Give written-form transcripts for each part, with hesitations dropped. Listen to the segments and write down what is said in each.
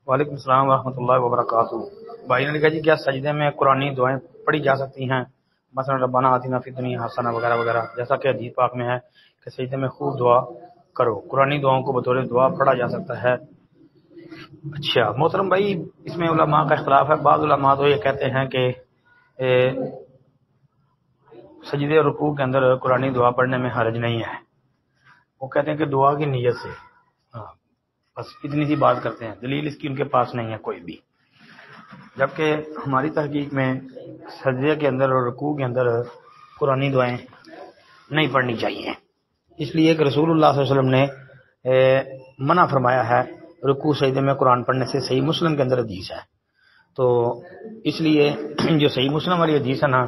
وعلیکم السلام ورحمۃ اللہ وبرکاتہ۔ بھائی نے لکھا جی کیا سجدے میں قرآنی دعائیں پڑھی جا سکتی ہیں، مثلا ربنا آتنا فی الدنیا حسنہ وغیرہ وغیرہ، جیسا کہ حدیث پاک میں ہے کہ سجدے میں خوب دعا کرو، قرآنی دعاؤں کو بطور دعا پڑھا جا سکتا ہے؟ اچھا محترم بھائی، اس میں علماء کا اختلاف ہے۔ بعض علماء تو یہ کہتے ہیں کہ سجدے اور رکوع کے اندر قرآنی دعا پڑھنے میں حرج نہیں ہے، وہ کہتے ہیں کہ دعا کی نیت سے، ہاں بس اتنی سی بات کرتے ہیں، دلیل اس کی ان کے پاس نہیں ہے کوئی بھی۔ جبکہ ہماری تحقیق میں سجدے کے اندر اور رکوع کے اندر قرآنی دعائیں نہیں پڑھنی چاہیے، اس لیے کہ رسول اللہ صلی اللہ علیہ وسلم نے منع فرمایا ہے رکوع سجدے میں قرآن پڑھنے سے، صحیح مسلم کے اندر حدیث ہے۔ تو اس لیے جو صحیح مسلم والی حدیث ہے نا،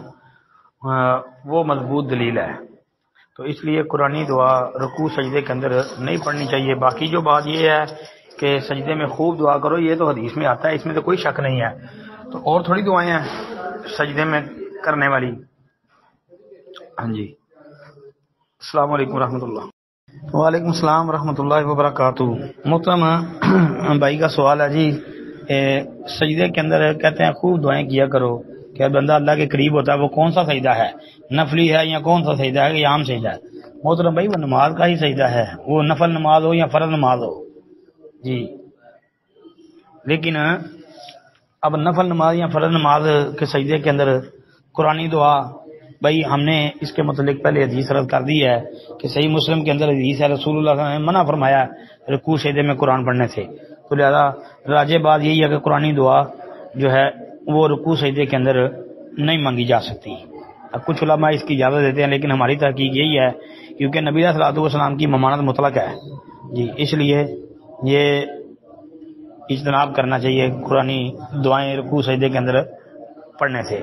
وہ مضبوط دلیل ہے، تو اس لیے قرآنی دعا رکوع سجدے کے اندر نہیں پڑھنی چاہیے۔ باقی جو بات یہ ہے کہ سجدے میں خوب دعا کرو، یہ تو حدیث میں آتا ہے، اس میں تو کوئی شک نہیں ہے۔ تو اور تھوڑی دعائیں ہیں سجدے میں کرنے والی۔ ہاں جی، السلام علیکم ورحمۃ اللہ۔ وعلیکم السلام ورحمۃ اللہ وبرکاتہ۔ محترم بھائی کا سوال ہے جی، سجدے کے اندر کہتے ہیں خوب دعائیں کیا کرو، کہ بندہ اللہ کے قریب ہوتا ہے، وہ کون سا سجدہ ہے، نفلی ہے یا کون سا سجدہ ہے یا عام سجدہ ہے؟ محترم بھائی وہ نماز کا ہی سجدہ ہے، وہ نفل نماز ہو یا فرض نماز ہو جی۔ لیکن اب نفل نماز یا فرض نماز کے سجدے کے اندر قرآنی دعا، بھائی ہم نے اس کے متعلق پہلے حدیث رد کر دی ہے کہ صحیح مسلم کے اندر حدیث ہے، رسول اللہ صلی اللہ علیہ وسلم نے منع فرمایا رکوع سجدے میں قرآن پڑھنے سے، تو لہذا راجح بات یہی ہے کہ قرآنی دعا جو ہے وہ رکوع سجدے کے اندر نہیں مانگی جا سکتی۔ اب کچھ علماء اس کی اجازت دیتے ہیں، لیکن ہماری تحقیق یہی ہے کیونکہ نبی صلی اللہ علیہ وسلم کی ممانعت مطلق ہے جی، اس لیے یہ اجتناب کرنا چاہیے قرآنی دعائیں رکوع سجدے کے اندر پڑھنے سے۔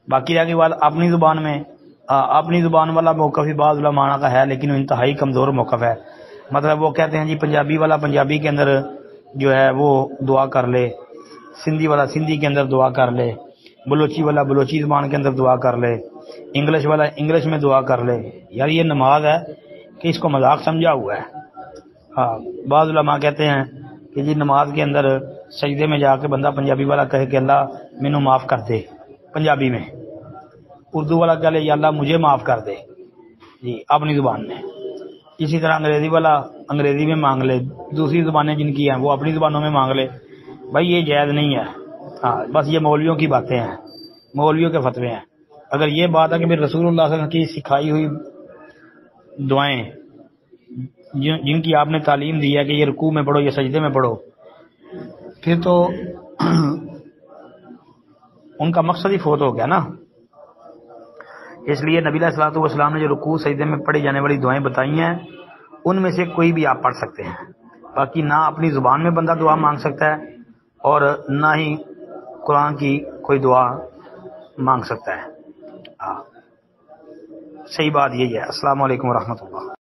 باقی رہ گئی بات اپنی زبان میں، اپنی زبان والا موقف ہی بعض علماء کا ہے، لیکن انتہائی کمزور موقف ہے۔ مطلب وہ کہتے ہیں جی پنجابی والا پنجابی کے اندر جو ہے وہ دعا کر لے، سندھی والا سندھی کے اندر دعا کر لے، بلوچی والا بلوچی زبان کے اندر دعا کر لے، انگلش والا انگلش میں دعا کر لے۔ یار یہ نماز ہے کہ اس کو مذاق سمجھا ہوا ہے؟ ہاں بعض علماء کہتے ہیں کہ جی نماز کے اندر سجدے میں جا کے بندہ پنجابی والا کہے کہ اللہ مینوں معاف کر دے پنجابی میں، اردو والا کہہ لے یا اللہ مجھے معاف کر دے جی اپنی زبان میں، اسی طرح انگریزی والا انگریزی میں مانگ لے، دوسری زبانیں جن کی ہیں وہ اپنی زبانوں میں مانگ لے۔ بھائی یہ جائز نہیں ہے، ہاں بس یہ مولویوں کی باتیں ہیں، مولویوں کے فتوے ہیں۔ اگر یہ بات ہے کہ رسول اللہ صلی اللہ علیہ وسلم کی سکھائی ہوئی دعائیں جن کی آپ نے تعلیم دی ہے کہ یہ رکوع میں پڑھو یہ سجدے میں پڑھو، پھر تو ان کا مقصد ہی فوت ہو گیا نا۔ اس لیے نبی علیہ الصلوۃ والسلام نے جو رکوع سجدے میں پڑھی جانے والی دعائیں بتائی ہیں ان میں سے کوئی بھی آپ پڑھ سکتے ہیں، باقی نہ اپنی زبان میں بندہ دعا مانگ سکتا ہے اور نہ ہی قرآن کی کوئی دعا مانگ سکتا ہے۔ صحیح بات یہی ہے۔ السلام علیکم ورحمۃ اللہ۔